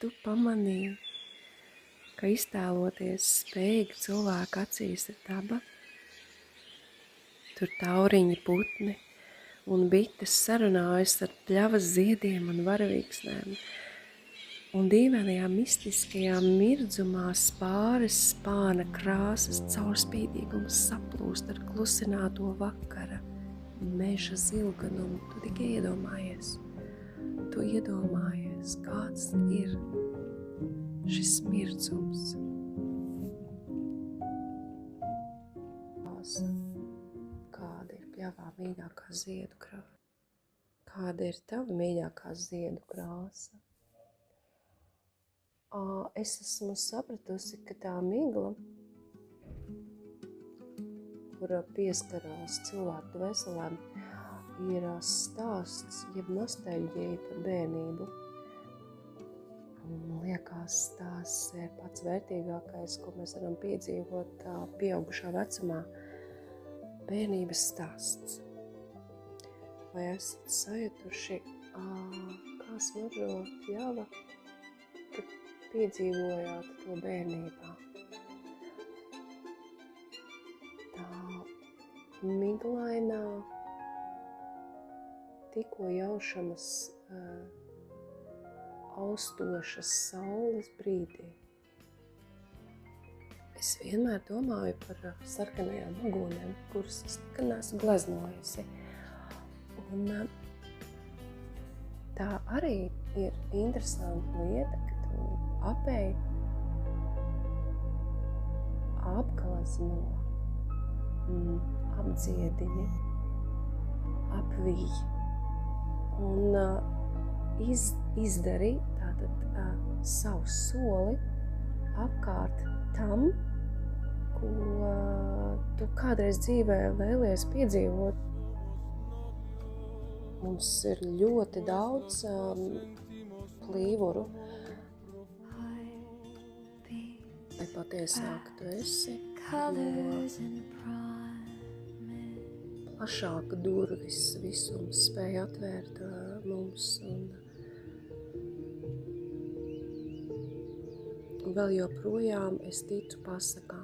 tu pamanīji, ka iztēloties spējīgu cilvēku acīs ir daba? Tur tauriņi putni un bites sarunājas ar pļavas ziediem un varavīksnēm, un dīvainajā mistiskajā mirdzumā spāres spāna krāsas caurspīdīgums saplūst ar klusināto vakara, meža zilganumu. Tu tikai iedomājies, kāds ir šis mirdzums. Kāda ir pļavā mīļākā ziedu krāsa? Kāda ir tava mīļākā ziedu krāsa? Es esmu sapratusi, ka tā migla, kura pieskarās cilvēku dvēselēm, ir stāsts, jeb nostalģija par bērnību. Man liekas, tās ir pats vērtīgākais, ko mēs varam piedzīvot pieaugušā vecumā. Bērnības stāsts. Vai esat sajutuši, kā smaržo pļava, kad piedzīvojāt to bērnībā? Tā miglainā, tikko jaušamas austošas saules brīdī. Es vienmēr domāju par sarkanajām agonēm, kuras es nekad neesmu gleznojusi. Un tā arī ir interesanta lieta, ka tu apēji, apglezno, apdziedini, apvīji un izdari tātad savu soli apkārt tam, ko tu kādreiz dzīvē vēlies piedzīvot. Mums ir ļoti daudz plīvuru. Vai patiesāk tu esi, plašāka durvis visums spēja atvērt mums un vēl joprojām es ticu pasakām.